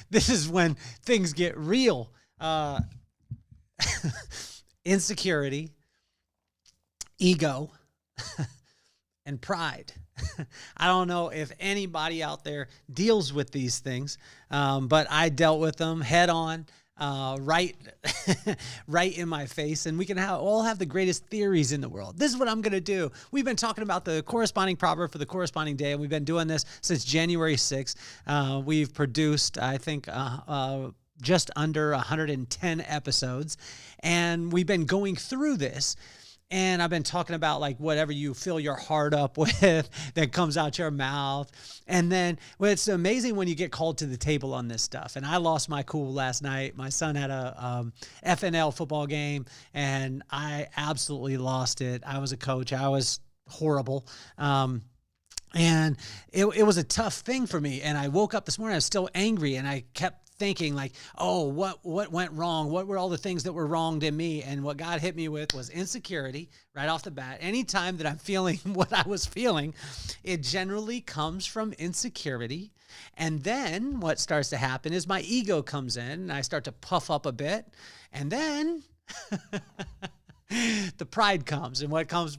this is when things get real. Insecurity, ego, and pride. I don't know if anybody out there deals with these things, but I dealt with them head on, right in my face. And we can all have the greatest theories in the world. This is what I'm going to do. We've been talking about the corresponding proverb for the corresponding day, and we've been doing this since January 6th. We've produced, I think, just under 110 episodes, and we've been going through this. And I've been talking about like whatever you fill your heart up with that comes out your mouth. And then it's amazing when you get called to the table on this stuff. And I lost my cool last night. My son had a FNL football game, and I absolutely lost it. I was a coach. I was horrible. And it was a tough thing for me. And I woke up this morning, I was still angry, and I kept thinking like, oh, what went wrong? What were all the things that were wronged in me? And what God hit me with was insecurity right off the bat. Anytime that I'm feeling what I was feeling, it generally comes from insecurity. And then what starts to happen is my ego comes in, and I start to puff up a bit. And then the pride comes. And what comes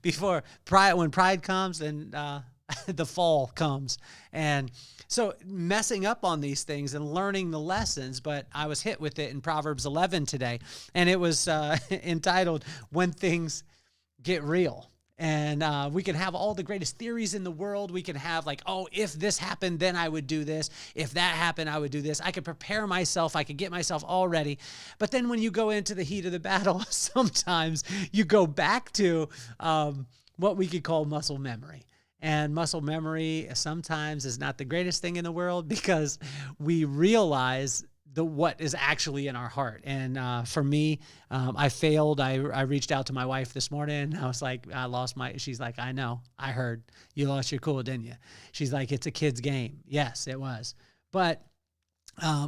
before pride, when pride comes, then the fall comes. And so messing up on these things and learning the lessons, but I was hit with it in Proverbs 11 today, and it was entitled, When Things Get Real. And we can have all the greatest theories in the world. We can have like, oh, if this happened, then I would do this. If that happened, I would do this. I could prepare myself. I could get myself all ready. But then when you go into the heat of the battle, sometimes you go back to what we could call muscle memory. And muscle memory sometimes is not the greatest thing in the world, because we realize what is actually in our heart. And for me, I failed. I reached out to my wife this morning. I was like, she's like, I know, I heard you lost your cool, didn't you? She's like, it's a kid's game. Yes, it was. But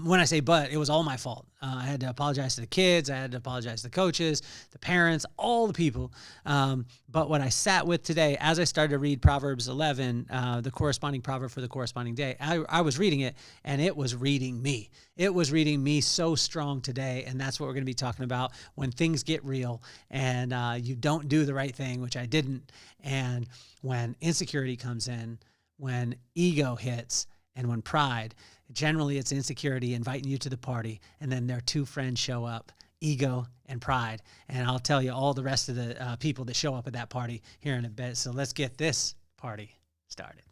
when I say it was all my fault. I had to apologize to the kids. I had to apologize to the coaches, the parents, all the people. But what I sat with today, as I started to read Proverbs 11, the corresponding proverb for the corresponding day, I was reading it, and it was reading me. It was reading me so strong today, and that's what we're going to be talking about when things get real and you don't do the right thing, which I didn't, and when insecurity comes in, when ego hits, and when pride. Generally, it's insecurity inviting you to the party, and then their two friends show up, ego and pride. And I'll tell you all the rest of the people that show up at that party here in a bit. So let's get this party started.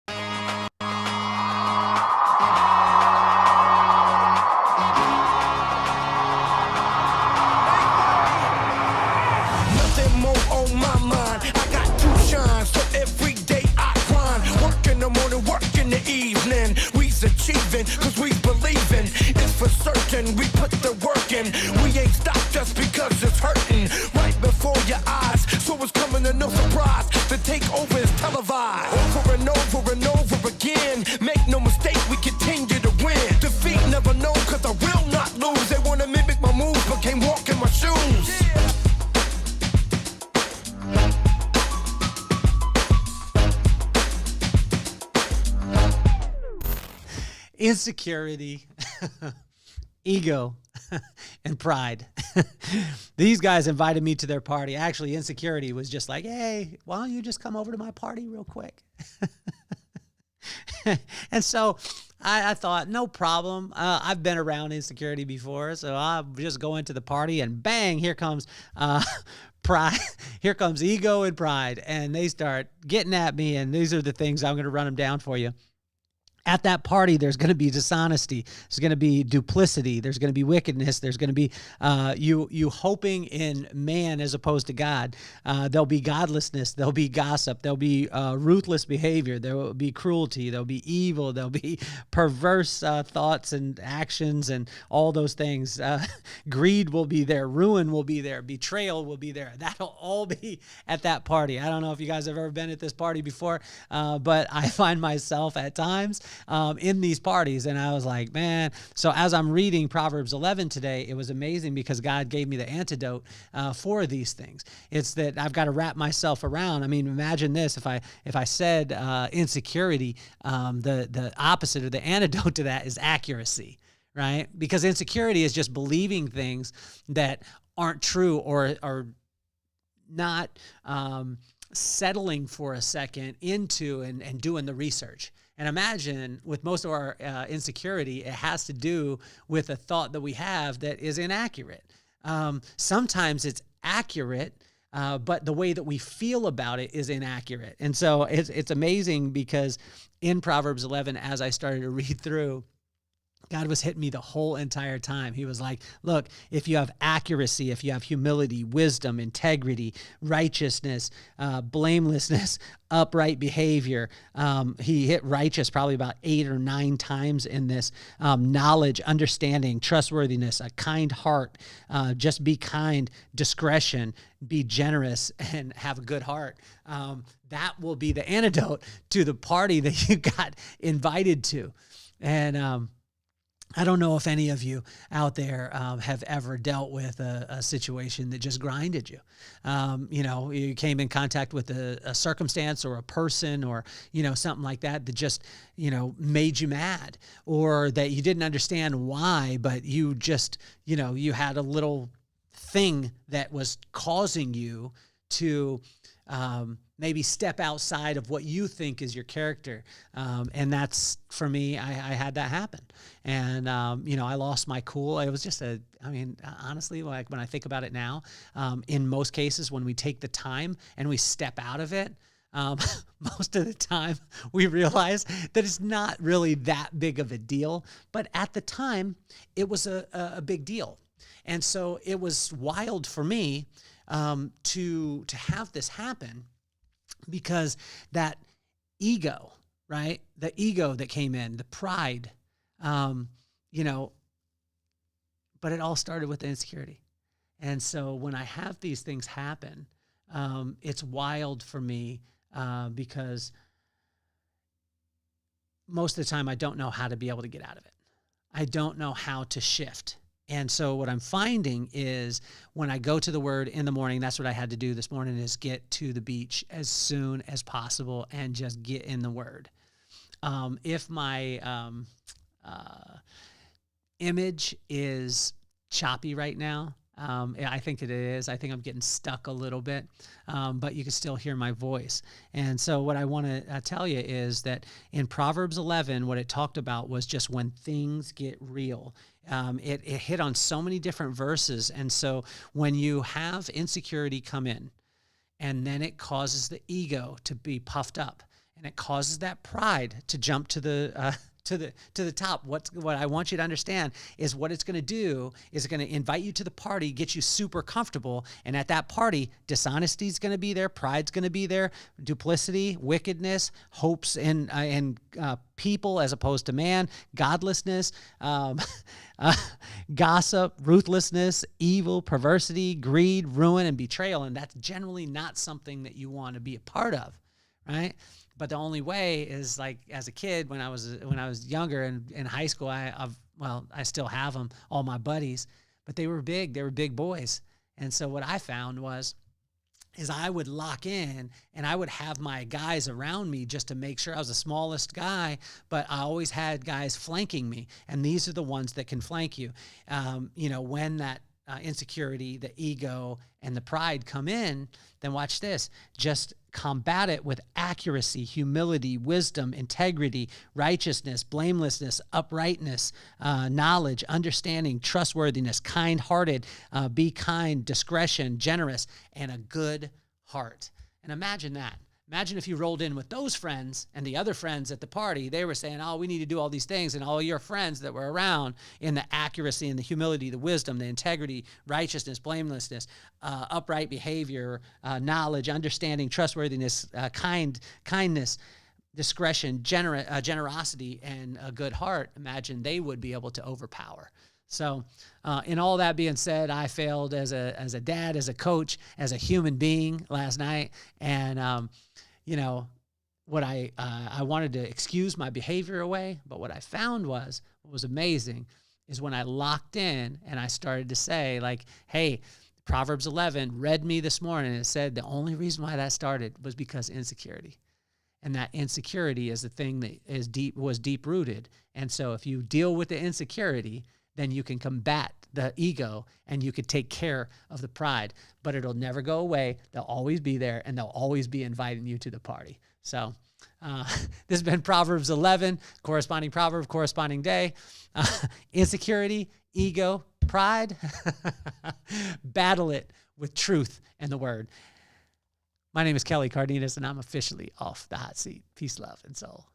Nothing more on my mind. I got two shines, so every day I grind. Work in the morning, work in the evening. Achieving, cause we believing. It's for certain, we put the work in. We ain't stopped just because it's hurting. Right before your eyes, so it's coming to no surprise. The takeover is televised. Over and over and over again. Make no mistake, we continue to win. Defeat never known, cause I will not lose. They wanna mimic my moves, but can't walk in my shoes. Insecurity, ego, and pride. These guys invited me to their party. Actually, insecurity was just like, hey, why don't you just come over to my party real quick? And so I thought, no problem. I've been around insecurity before, so I'll just go into the party, and bang, here comes pride. Here comes ego and pride, and they start getting at me, and these are the things I'm going to run them down for you. At that party, there's going to be dishonesty. There's going to be duplicity. There's going to be wickedness. There's going to be you hoping in man as opposed to God. There'll be godlessness. There'll be gossip. There'll be ruthless behavior. There will be cruelty. There'll be evil. There'll be perverse thoughts and actions and all those things. Greed will be there. Ruin will be there. Betrayal will be there. That'll all be at that party. I don't know if you guys have ever been at this party before, but I find myself at times in these parties. And I was like, man. So as I'm reading Proverbs 11 today, it was amazing because God gave me the antidote for these things. It's that I've got to wrap myself around. I mean, imagine this: if I said insecurity, the opposite or the antidote to that is accuracy, right? Because insecurity is just believing things that aren't true or not settling for a second into and doing the research. And imagine with most of our insecurity, it has to do with a thought that we have that is inaccurate. Sometimes it's accurate, but the way that we feel about it is inaccurate. And so it's amazing because in Proverbs 11, as I started to read through, God was hitting me the whole entire time. He was like, look, if you have accuracy, if you have humility, wisdom, integrity, righteousness, blamelessness, upright behavior. He hit righteous probably about 8 or 9 times in this. Knowledge, understanding, trustworthiness, a kind heart, just be kind, discretion, be generous, and have a good heart. That will be the antidote to the party that you got invited to. And I don't know if any of you out there have ever dealt with a situation that just grinded you. You came in contact with a circumstance or a person or, something like that just, made you mad, or that you didn't understand why, but you just, you had a little thing that was causing you to maybe step outside of what you think is your character. And that's, for me, I had that happen. And, I lost my cool. It was just honestly, like when I think about it now, in most cases, when we take the time and we step out of it, most of the time we realize that it's not really that big of a deal. But at the time, it was a big deal. And so it was wild for me to have this happen, because that ego, right? The ego that came in, the pride, but it all started with the insecurity. And so when I have these things happen, it's wild for me because most of the time I don't know how to be able to get out of it. I don't know how to shift. And so what I'm finding is when I go to the Word in the morning, that's what I had to do this morning, is get to the beach as soon as possible and just get in the Word. If my image is choppy right now, I think it is. I think I'm getting stuck a little bit, but you can still hear my voice. And so what I want to tell you is that in Proverbs 11, what it talked about was just when things get real. It hit on so many different verses. And so when you have insecurity come in, and then it causes the ego to be puffed up, and it causes that pride to jump to the top. What I want you to understand is what it's going to do is going to invite you to the party, get you super comfortable, and at that party, dishonesty is going to be there, pride's going to be there, duplicity, wickedness, hopes in people as opposed to man, godlessness, gossip, ruthlessness, evil, perversity, greed, ruin, and betrayal. And that's generally not something that you want to be a part of, right? But the only way is, like, as a kid, when I was younger and in high school, I still have them, all my buddies, but they were big boys. And so what I found is I would lock in and I would have my guys around me just to make sure. I was the smallest guy, but I always had guys flanking me. And these are the ones that can flank you. When that insecurity, the ego, and the pride come in, then watch this. Just combat it with accuracy, humility, wisdom, integrity, righteousness, blamelessness, uprightness, knowledge, understanding, trustworthiness, kind-hearted, be kind, discretion, generous, and a good heart. And imagine that. Imagine if you rolled in with those friends and the other friends at the party, they were saying, oh, we need to do all these things. And all your friends that were around in the accuracy and the humility, the wisdom, the integrity, righteousness, upright behavior, knowledge, understanding, trustworthiness, kindness, discretion, generosity, and a good heart. Imagine they would be able to overpower. So in all that being said, I failed as a dad, as a coach, as a human being last night. And, I wanted to excuse my behavior away, but what I found was, what was amazing is when I locked in and I started to say like, hey, Proverbs 11 read me this morning and it said the only reason why that started was because insecurity. And that insecurity is the thing that was deep rooted. And so if you deal with the insecurity, then you can combat the ego and you could take care of the pride, but it'll never go away. They'll always be there and they'll always be inviting you to the party. So this has been Proverbs 11, corresponding proverb, corresponding day. Insecurity, ego, pride, battle it with truth and the word. My name is Kelly Cardenas, and I'm officially off the hot seat. Peace, love, and soul.